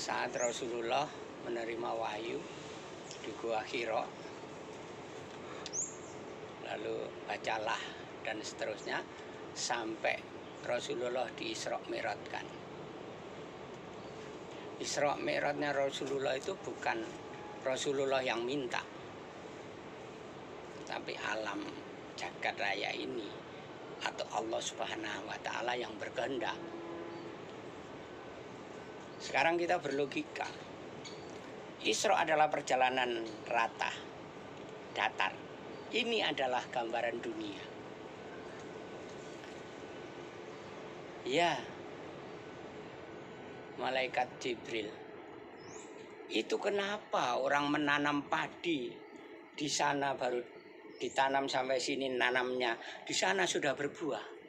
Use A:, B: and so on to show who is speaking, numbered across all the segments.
A: saat Rasulullah menerima wahyu di Gua Hira, lalu bacalah dan seterusnya sampai Rasulullah di Isra Mi'rajkan. Isra Mi'rajnya Rasulullah itu bukan Rasulullah yang minta, tapi alam jagat raya ini atau Allah Subhanahu wa Ta'ala yang berkehendak. Sekarang kita berlogika, Isra adalah perjalanan rata, datar. Ini adalah gambaran dunia. Ya, malaikat Jibril. Itu kenapa orang menanam padi di sana baru ditanam sampai sini nanamnya, di sana sudah berbuah.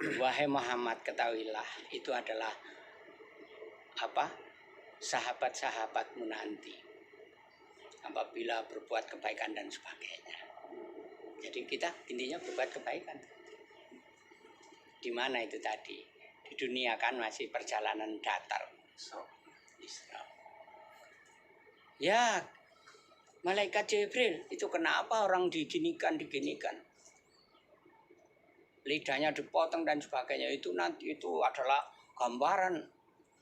A: Wahai Muhammad, ketahuilah itu adalah sahabat-sahabatmu nanti apabila berbuat kebaikan dan sebagainya. Jadi kita intinya berbuat kebaikan. Di mana itu tadi? Di dunia kan masih perjalanan datar. Isra. Ya, malaikat Jibril itu kenapa orang diginikan? Lidahnya dipotong dan sebagainya, itu nanti itu adalah gambaran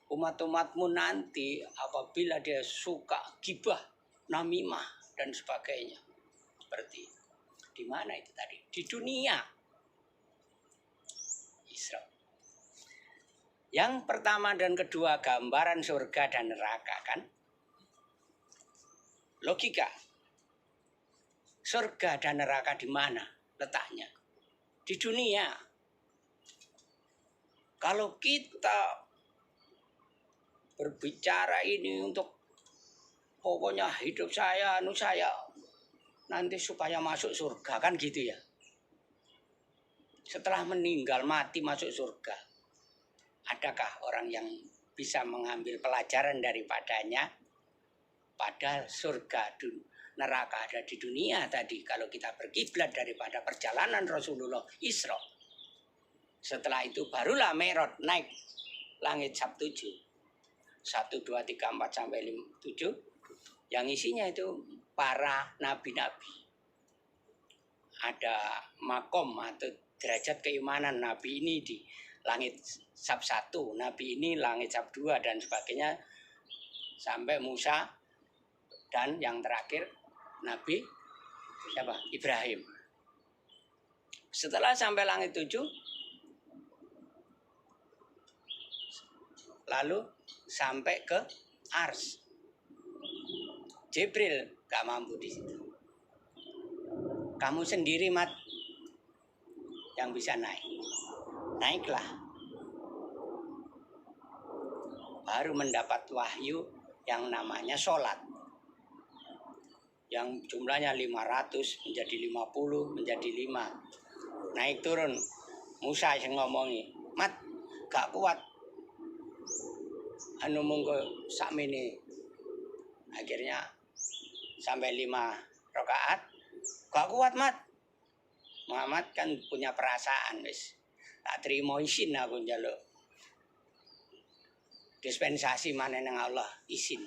A: umat-umatmu nanti apabila dia suka gibah, namimah dan sebagainya. Seperti di mana itu tadi? Di dunia. Isra. Yang pertama dan kedua gambaran surga dan neraka kan? Logika. Surga dan neraka di mana letaknya? Di dunia. Kalau kita berbicara ini untuk pokoknya hidup saya, nanti supaya masuk surga kan gitu ya. Setelah meninggal mati masuk surga. Adakah orang yang bisa mengambil pelajaran daripadanya? Padahal surga neraka ada di dunia tadi. Kalau kita berkiblat daripada perjalanan Rasulullah Isra. Setelah itu barulah Mi'raj, naik langit Sab 7. 1, 2, 3, 4 sampai 7. Yang isinya itu para nabi-nabi. Ada makom atau derajat keimanan nabi ini di langit Sab 1, nabi ini langit Sab 2 dan sebagainya sampai Musa dan yang terakhir Nabi siapa? Ibrahim. Setelah sampai langit 7, lalu sampai ke Ars. Jibril gak mampu di situ. Kamu sendiri Mat yang bisa naik. Naiklah. Baru mendapat wahyu yang namanya sholat. Yang jumlahnya 500 menjadi 50 menjadi 5. Naik turun. Musa yang ngomongi, Mat gak kuat. Anu monggo sakmene. Akhirnya sampai 5 rakaat. Gak kuat Mat. Muhammad kan punya perasaan wis. Tak terima izin aku njaluk. Dispensasi mana nang Allah izin.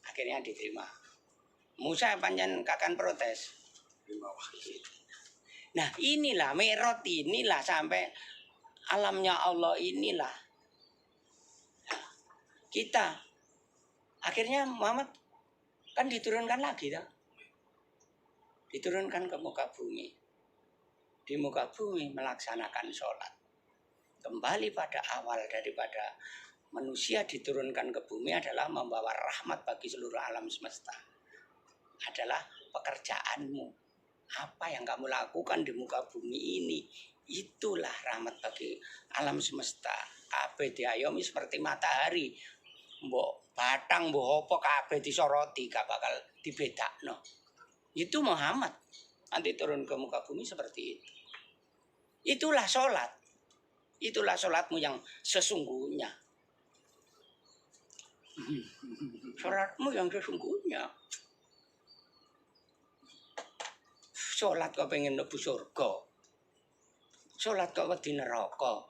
A: Akhirnya diterima. Musa pancen kakan protes. Nah inilah Mi'raj, inilah sampai alamnya Allah inilah. Nah, kita akhirnya Muhammad kan diturunkan lagi tak? Diturunkan ke muka bumi. Di muka bumi melaksanakan sholat. Kembali pada awal daripada manusia diturunkan ke bumi adalah membawa rahmat bagi seluruh alam semesta. Adalah pekerjaanmu. Apa yang kamu lakukan di muka bumi ini, itulah rahmat bagi alam semesta. Kabeh diayomi seperti matahari. Mbok batang, mbok apa kabeh disoroti, gak bakal dibedakno. Itu Muhammad. Nanti turun ke muka bumi seperti itu. Itulah sholat. Itulah sholatmu yang sesungguhnya. Sholatmu yang sesungguhnya. Sholat kau pengen mlebu surga. Sholat kau wedi neraka.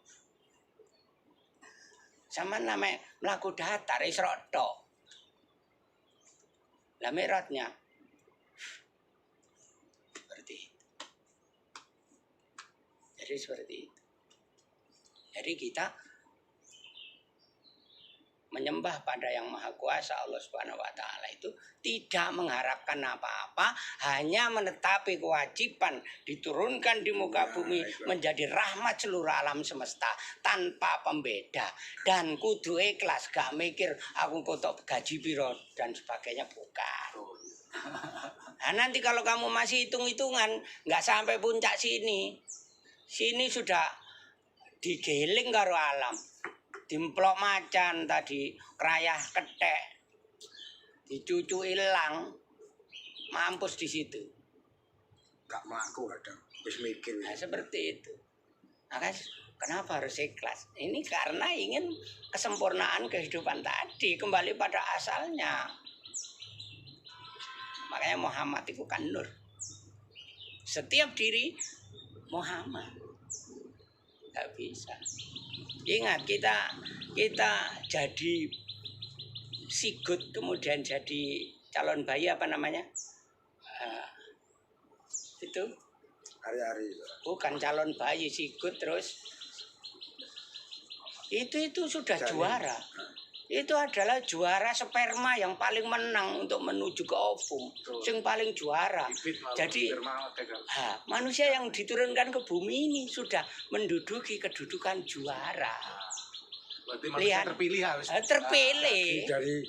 A: Sama namanya melaku datar isra tok. Lah mi'rajnya seperti itu. Jadi seperti itu. Jadi kita menyembah pada yang maha kuasa Allah Subhanahu wa taala itu tidak mengharapkan apa-apa, hanya menetapi kewajiban diturunkan di muka bumi menjadi rahmat seluruh alam semesta tanpa pembeda, dan kudu ikhlas, gak mikir aku kotok gaji piro dan sebagainya, bukan. Nah, nanti kalau kamu masih hitung-hitungan nggak sampai puncak sini sudah digeling karo alam. Dimplok macan tadi, kerayah ketek, dicucu ilang, mampus di situ.
B: Gak melaku kadang, habis mikir.
A: Nah seperti itu. Maka kenapa harus ikhlas? Ini karena ingin kesempurnaan kehidupan tadi, kembali pada asalnya. Makanya Muhammad itu kan nur. Setiap diri Muhammad. Gak bisa. Ingat kita jadi sigut kemudian jadi calon bayi apa namanya? Itu
B: Hari-hari.
A: bukan calon bayi, sigut terus itu sudah
B: Janin.
A: Juara. Itu adalah juara sperma yang paling menang untuk menuju ke ovum, yang paling juara. Jadi manusia yang diturunkan ke bumi ini sudah menduduki kedudukan juara.
C: Lihat, terpilih harus
A: terpilih.
B: Dari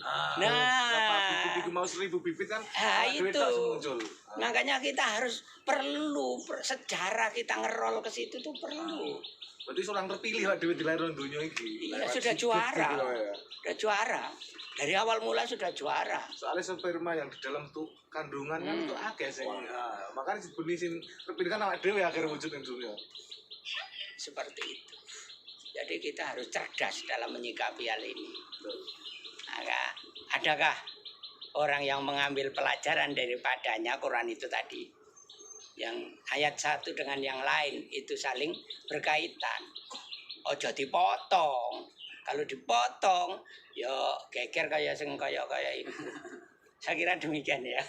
C: bibit mau 1000 bibit kan,
A: itu
C: muncul.
A: Makanya kita harus perlu sejarah kita ngerol ke situ tuh perlu.
C: Berarti seorang terpilih lah di lahir dunia ini.
A: Iya, sudah juara. Sudah juara. Dari awal mula sudah juara.
C: Soalnya sperma yang di dalam tuh kandungan kan itu akeh sih. Nah, makanya benih terpilih kan awake dhewe akhir wujud di dunia.
A: Seperti itu. Jadi kita harus cerdas dalam menyikapi hal ini. Maka adakah orang yang mengambil pelajaran daripadanya Quran itu tadi? Yang ayat satu dengan yang lain itu saling berkaitan. Ojo dipotong. Kalau dipotong, yo geger kayak sing kayak itu. Saya kira demikian ya.